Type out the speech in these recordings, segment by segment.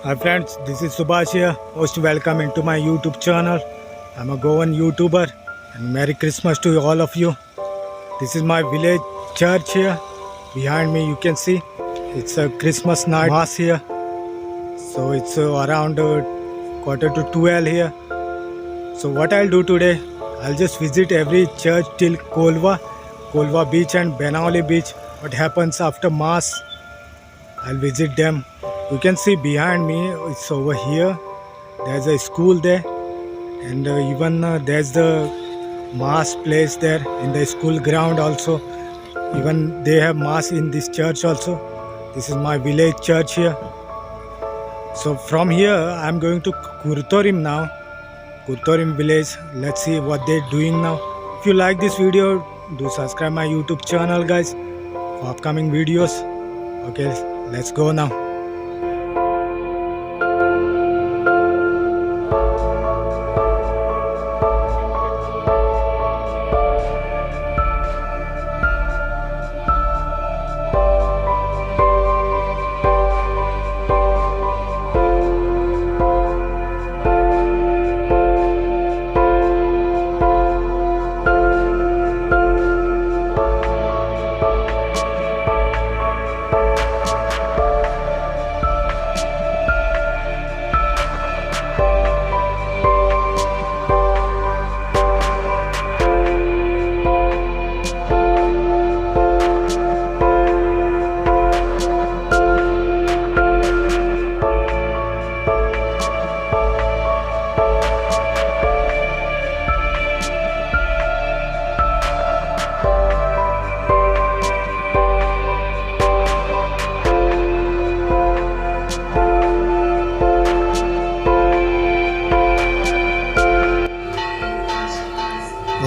Hi friends, this is Subhash here. Most welcome into my YouTube channel. I'm a Goan YouTuber and Merry Christmas to all of you. This is my village church here. Behind me you can see it's a Christmas night mass here. So it's around quarter to 12 here. So what I'll do today, I'll just visit every church till Kolva beach and Benauli beach. What happens after mass, I'll visit them. You can see behind me, it's over here. There's a school there, and even there's the mass place there in the school ground also. Even they have mass in this church also. This is my village church here. So from here, I'm going to Kurtorim now. Kurtorim village. Let's see what they're doing now. If you like this video, do subscribe my YouTube channel, guys, for upcoming videos. Okay, let's go now.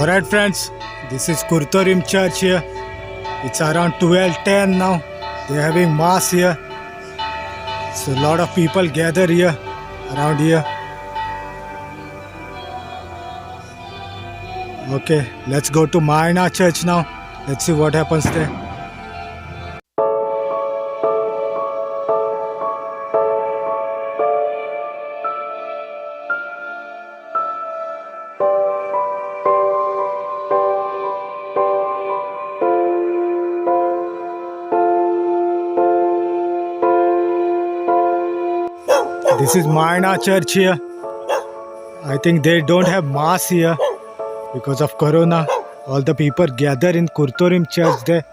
Alright friends, this is Kurtorim church here. It's around 12:10 now. They're having mass here. So a lot of people gather here, around here. Okay, let's go to Maina church now. Let's see what happens there. This is Maina church here. I think they don't have mass here because of corona. All the people gather in Kurtorim church there.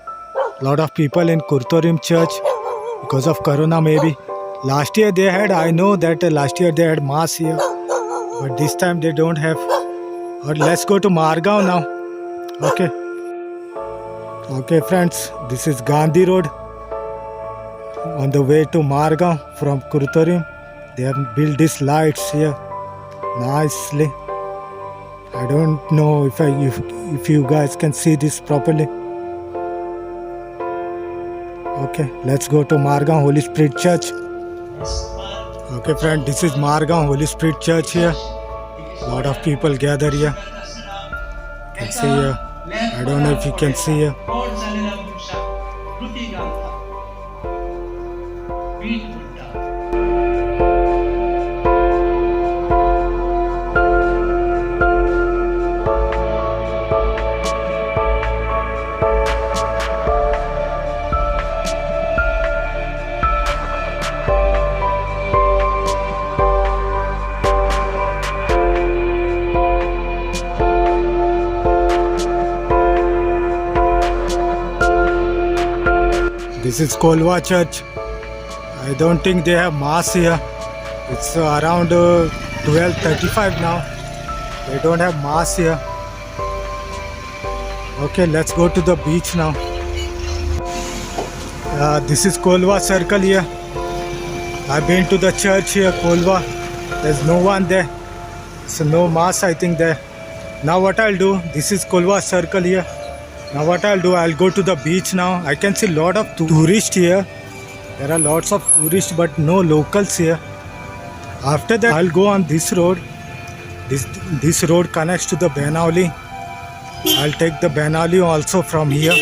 Lot of people in Kurtorim church because of corona maybe. Last year they had, I know that last year they had mass here. But this time they don't have. Or let's go to Margaon now. Okay. Okay friends, this is Gandhi Road. On the way to Margaon from Kurtorim. They have built these lights here nicely. I don't know if you guys can see this properly. Okay, let's go to Margaon Holy Spirit Church. Okay friend, this is Margaon Holy Spirit Church here. Lot of people gather here. You can see here. I don't know if you can see here. This is Kolva church. I don't think they have mass here. It's around 12:35 now. They don't have mass here. Okay, let's go to the beach now. This is Kolva circle here. I've been to the church here, Kolva. There's no one there. So no mass I think there. Now what I'll do, this is Kolva circle here. Now what I'll do, I'll go to the beach now. I can see a lot of tourists here. There are lots of tourists but no locals here. After that I'll go on this road. This road connects to the Benauli. I'll take the Benauli also from here.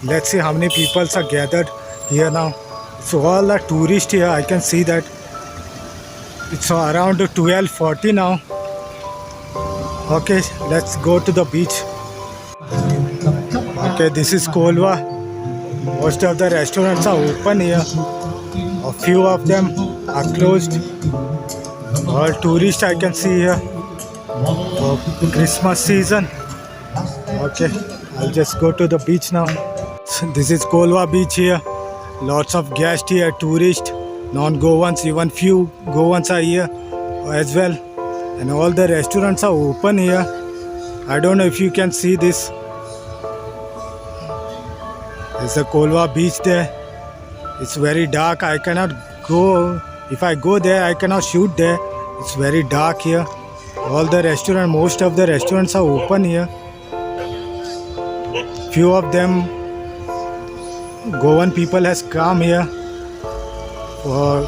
Let's see how many people are gathered here now. So all the tourists here, I can see that It's around 12:40 now. Okay, let's go to the beach. Okay, this is Kolwa. Most of the restaurants are open here. A few of them are closed. All tourists I can see here for Christmas season. Okay, I'll just go to the beach now. This is Kolwa beach here. Lots of guests here, tourists, non-Goans, even few Goans are here as well. And all the restaurants are open here. I don't know if you can see this. There's a Kolwa beach there. It's very dark. I cannot go. If I go there, I cannot shoot there. It's very dark here. All the restaurants, most of the restaurants are open here. Few of them Goan people has come here for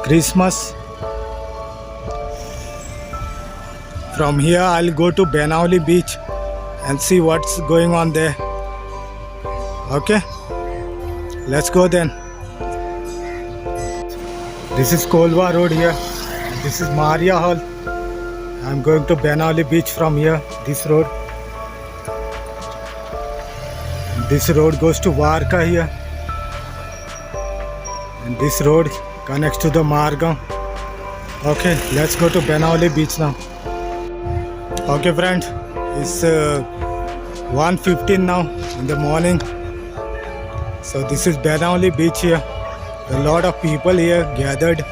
Christmas. From here I'll go to Benauli beach and see what's going on there. Okay, let's go then. This is Kolwa road here. This is Maria Hall. I'm going to Benauli beach from here, this road. This road goes to Varka here. And this road connects to the Margam. Okay, let's go to Benauli beach now. Okay friend, it's 1:15 now in the morning. So this is Benauli beach here. A lot of people here gathered.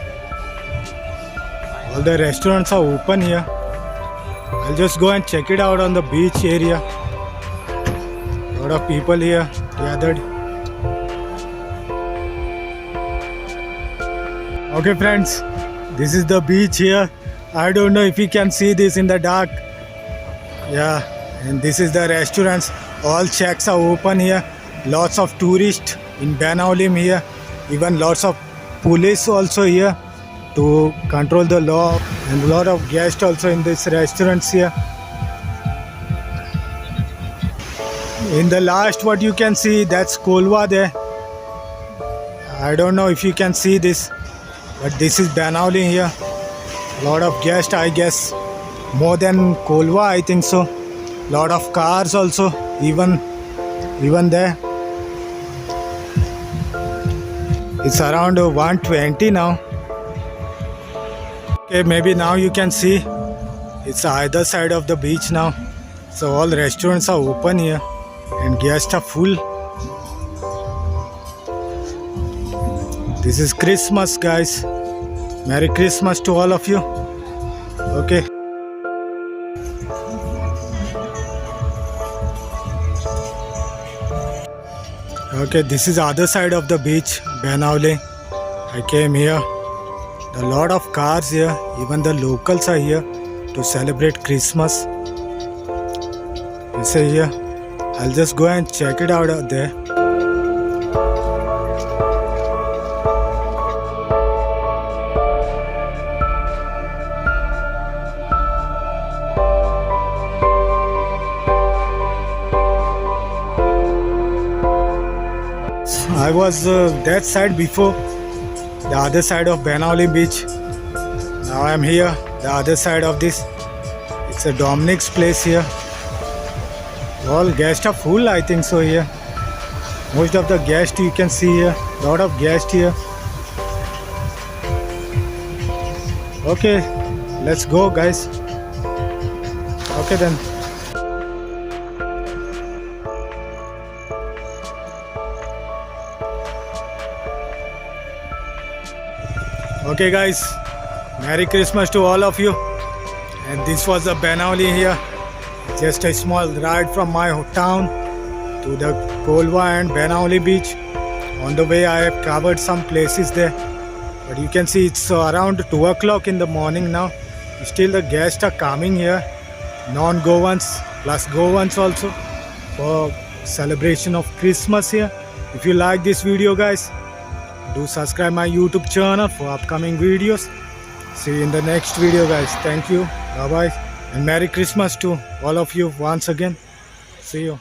All the restaurants are open here. I'll just go and check it out on the beach area. A lot of people here gathered. Okay friends, this is the beach here. I don't know if you can see this in the dark. Yeah, and this is the restaurants. All shacks are open here. Lots of tourists in Benauli here. Even lots of police also here to control the law, and a lot of guests also in this restaurants here. In the last, what you can see, that's Kolwa there. I don't know if you can see this, but this is Benauli here. A lot of guests, I guess, more than Kolwa, I think so. Lot of cars also, even there. It's around 1:20 now. Okay, maybe now you can see it's either side of the beach now. So all restaurants are open here and guests are full. This is Christmas, guys. Merry Christmas to all of you. Okay. Okay, this is other side of the beach, Benauli. I came here. A lot of cars here, even the locals are here to celebrate Christmas. You see here, I'll just go and check it out there. I was that side before, the other side of Benauli beach. Now I'm here, the other side of this. It's a Dominic's place here. All guests are full, I think so here. Most of the guests you can see here. Lot of guests here. Okay, let's go, guys. Okay then. Okay guys, Merry Christmas to all of you. And this was the Benauli here. Just a small ride from my town to the Kolwa and Benauli beach. On the way I have covered some places there. But you can see it's around 2 o'clock in the morning now. Still the guests are coming here. Non-Goans plus Goans also for celebration of Christmas here. If you like this video guys, do subscribe my YouTube channel for upcoming videos. See you in the next video guys. Thank you. Bye bye. And Merry Christmas to all of you once again. See you.